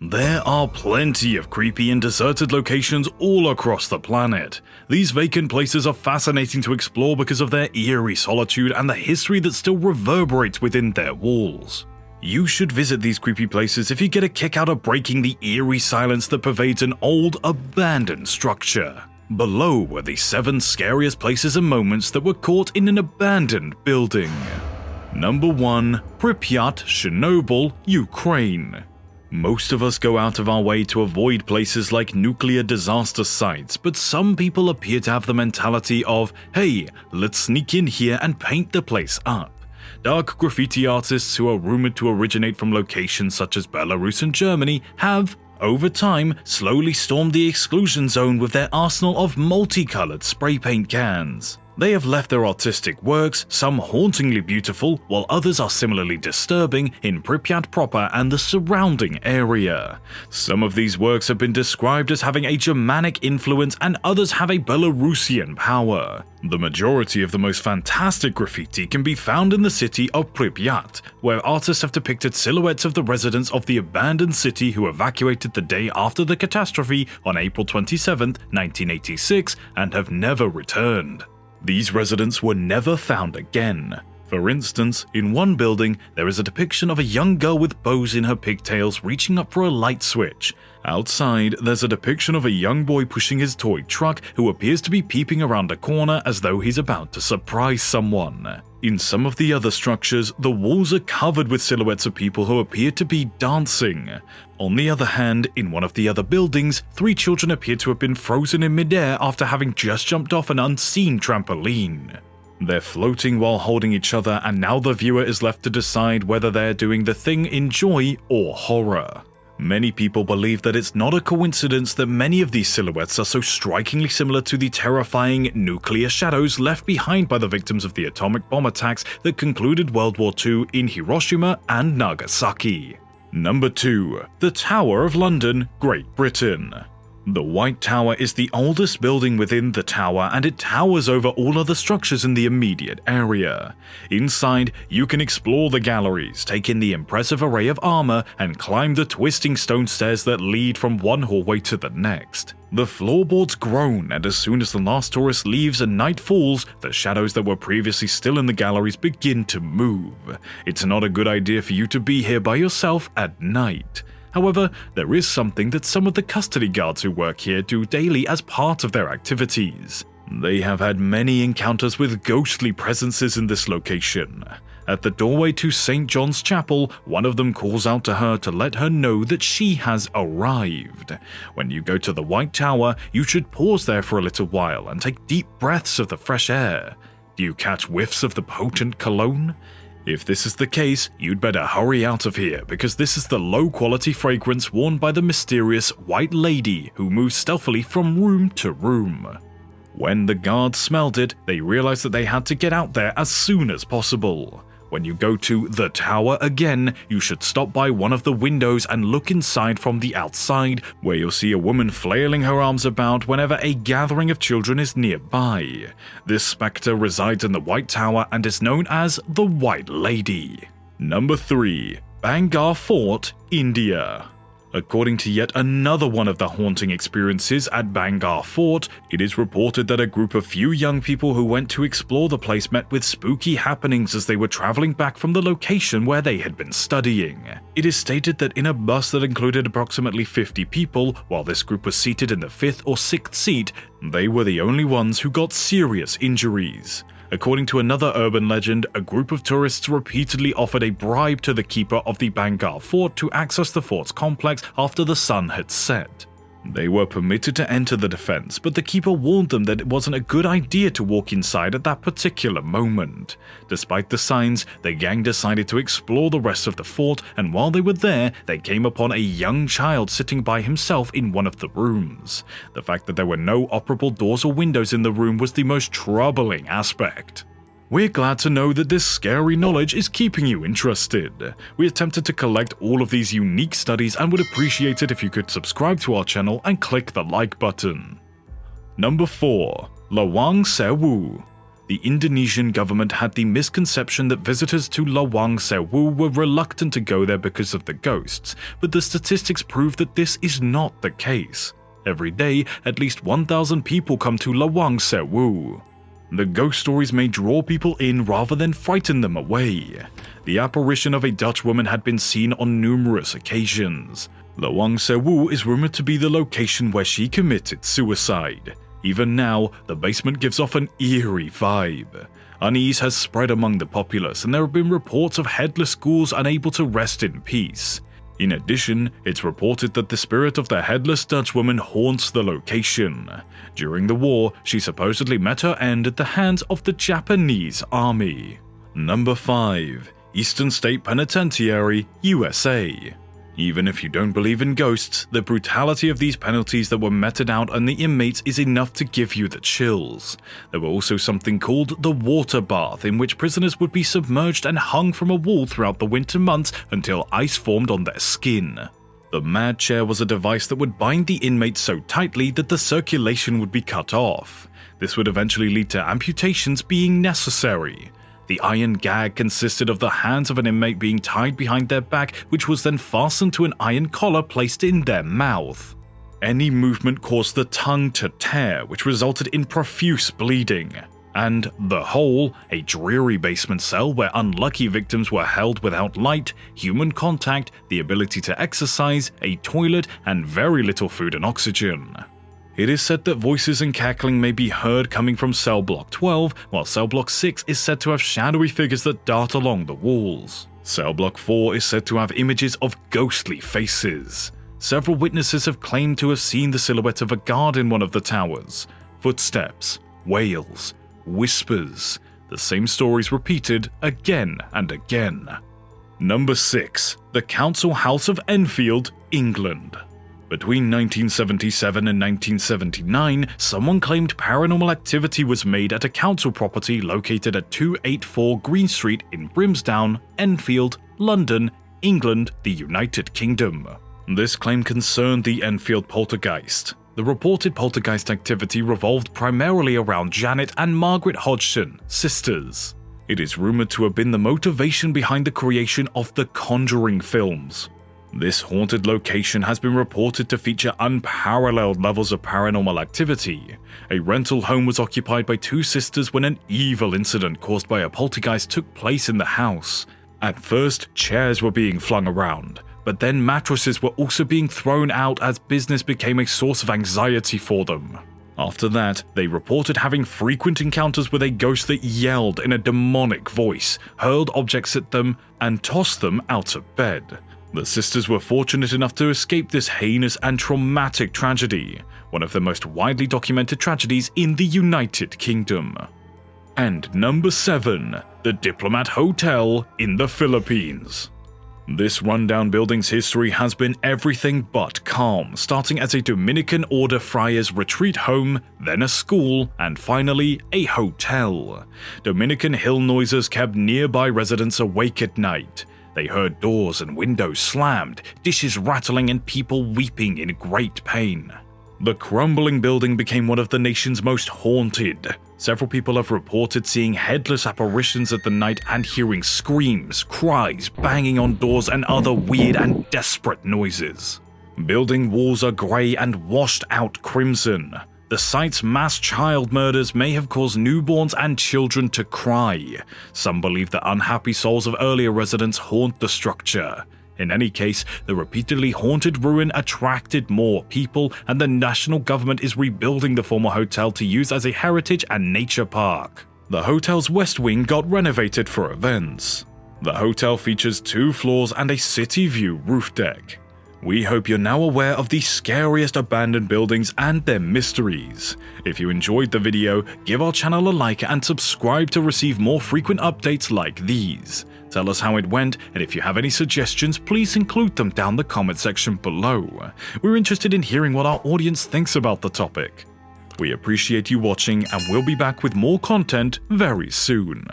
There are plenty of creepy and deserted locations all across the planet. These vacant places are fascinating to explore because of their eerie solitude and the history that still reverberates within their walls. You should visit these creepy places if you get a kick out of breaking the eerie silence that pervades an old, abandoned structure. Below were the 7 scariest places and moments that were caught in an abandoned building. Number 1. Pripyat, Chernobyl, Ukraine. Most of us go out of our way to avoid places like nuclear disaster sites, but some people appear to have the mentality of, hey, let's sneak in here and paint the place up. Dark graffiti artists who are rumored to originate from locations such as Belarus and Germany have, over time, slowly stormed the exclusion zone with their arsenal of multicolored spray paint cans. They have left their artistic works, some hauntingly beautiful, while others are similarly disturbing, in Pripyat proper and the surrounding area. Some of these works have been described as having a Germanic influence and others have a Belarusian power. The majority of the most fantastic graffiti can be found in the city of Pripyat, where artists have depicted silhouettes of the residents of the abandoned city who evacuated the day after the catastrophe on April 27, 1986, and have never returned. These residents were never found again. For instance, in one building, there is a depiction of a young girl with bows in her pigtails reaching up for a light switch. Outside, there's a depiction of a young boy pushing his toy truck who appears to be peeping around a corner as though he's about to surprise someone. In some of the other structures, the walls are covered with silhouettes of people who appear to be dancing. On the other hand, in one of the other buildings, 3 children appear to have been frozen in midair after having just jumped off an unseen trampoline. They're floating while holding each other, and now the viewer is left to decide whether they're doing the thing in joy or horror. Many people believe that it's not a coincidence that many of these silhouettes are so strikingly similar to the terrifying nuclear shadows left behind by the victims of the atomic bomb attacks that concluded World War II in Hiroshima and Nagasaki. Number 2. The Tower of London, Great Britain. The White Tower is the oldest building within the tower, and it towers over all other structures in the immediate area. Inside, you can explore the galleries, take in the impressive array of armor, and climb the twisting stone stairs that lead from one hallway to the next. The floorboards groan, and as soon as the last tourist leaves and night falls, the shadows that were previously still in the galleries begin to move. It's not a good idea for you to be here by yourself at night. However, there is something that some of the custody guards who work here do daily as part of their activities. They have had many encounters with ghostly presences in this location. At the doorway to St. John's Chapel, one of them calls out to her to let her know that she has arrived. When you go to the White Tower, you should pause there for a little while and take deep breaths of the fresh air. Do you catch whiffs of the potent cologne? If this is the case, you'd better hurry out of here because this is the low-quality fragrance worn by the mysterious White Lady who moves stealthily from room to room. When the guards smelled it, they realized that they had to get out there as soon as possible. When you go to the tower again, you should stop by one of the windows and look inside from the outside, where you'll see a woman flailing her arms about whenever a gathering of children is nearby. This spectre resides in the White Tower and is known as the White Lady. Number 3. Bangalore Fort, India. According to yet another one of the haunting experiences at Bangalore Fort, it is reported that a group of few young people who went to explore the place met with spooky happenings as they were traveling back from the location where they had been studying. It is stated that in a bus that included approximately 50 people, while this group was seated in the 5th or 6th seat, they were the only ones who got serious injuries. According to another urban legend, a group of tourists repeatedly offered a bribe to the keeper of the Bangalore Fort to access the fort's complex after the sun had set. They were permitted to enter the defense, but the keeper warned them that it wasn't a good idea to walk inside at that particular moment. Despite the signs, the gang decided to explore the rest of the fort, and while they were there, they came upon a young child sitting by himself in one of the rooms. The fact that there were no operable doors or windows in the room was the most troubling aspect. We're glad to know that this scary knowledge is keeping you interested. We attempted to collect all of these unique studies and would appreciate it if you could subscribe to our channel and click the like button. Number 4. LAWANG SEWU. the Indonesian government had the misconception that visitors to LAWANG SEWU were reluctant to go there because of the ghosts, but the statistics prove that this is not the case. Every day, at least 1,000 people come to LAWANG SEWU. The ghost stories may draw people in rather than frighten them away. The apparition of a Dutch woman had been seen on numerous occasions. LAWANG SEWU is rumored to be the location where she committed suicide. Even now, the basement gives off an eerie vibe. Unease has spread among the populace, and there have been reports of headless ghouls unable to rest in peace. In addition, it's reported that the spirit of the headless Dutch woman haunts the location. During the war, she supposedly met her end at the hands of the Japanese army. Number 5. Eastern State Penitentiary, USA. Even if you don't believe in ghosts, the brutality of these penalties that were meted out on the inmates is enough to give you the chills. There were also something called the water bath, in which prisoners would be submerged and hung from a wall throughout the winter months until ice formed on their skin. The mad chair was a device that would bind the inmates so tightly that the circulation would be cut off. This would eventually lead to amputations being necessary. The iron gag consisted of the hands of an inmate being tied behind their back, which was then fastened to an iron collar placed in their mouth. Any movement caused the tongue to tear, which resulted in profuse bleeding. And the hole, a dreary basement cell where unlucky victims were held without light, human contact, the ability to exercise, a toilet, and very little food and oxygen. It is said that voices and cackling may be heard coming from cell block 12, while cell block 6 is said to have shadowy figures that dart along the walls. Cell block 4 is said to have images of ghostly faces. Several witnesses have claimed to have seen the silhouette of a guard in one of the towers. Footsteps, wails, whispers. The same stories repeated again and again. Number 6. The Council House of Enfield, England. Between 1977 and 1979, someone claimed paranormal activity was made at a council property located at 284 Green Street in Brimsdown, Enfield, London, England, the United Kingdom. This claim concerned the Enfield poltergeist. The reported poltergeist activity revolved primarily around Janet and Margaret Hodgson, sisters. It is rumored to have been the motivation behind the creation of the Conjuring films. This haunted location has been reported to feature unparalleled levels of paranormal activity. A rental home was occupied by two sisters when an evil incident caused by a poltergeist took place in the house. At first, chairs were being flung around, but then mattresses were also being thrown out as business became a source of anxiety for them. After that, they reported having frequent encounters with a ghost that yelled in a demonic voice, hurled objects at them, and tossed them out of bed. The sisters were fortunate enough to escape this heinous and traumatic tragedy, one of the most widely documented tragedies in the United Kingdom. And number 7, the Diplomat Hotel in the Philippines. This rundown building's history has been everything but calm, starting as a Dominican Order friar's retreat home, then a school, and finally a hotel. Dominican hill noises kept nearby residents awake at night. They heard doors and windows slammed, dishes rattling, and people weeping in great pain. The crumbling building became one of the nation's most haunted. Several people have reported seeing headless apparitions at the night and hearing screams, cries, banging on doors, and other weird and desperate noises. Building walls are grey and washed out crimson. The site's mass child murders may have caused newborns and children to cry. Some believe that unhappy souls of earlier residents haunt the structure. In any case, the repeatedly haunted ruin attracted more people, and the national government is rebuilding the former hotel to use as a heritage and nature park. The hotel's west wing got renovated for events. The hotel features 2 floors and a city view roof deck. We hope you're now aware of the scariest abandoned buildings and their mysteries. If you enjoyed the video, give our channel a like and subscribe to receive more frequent updates like these. Tell us how it went, and if you have any suggestions, please include them down the comment section below. We're interested in hearing what our audience thinks about the topic. We appreciate you watching, and we'll be back with more content very soon.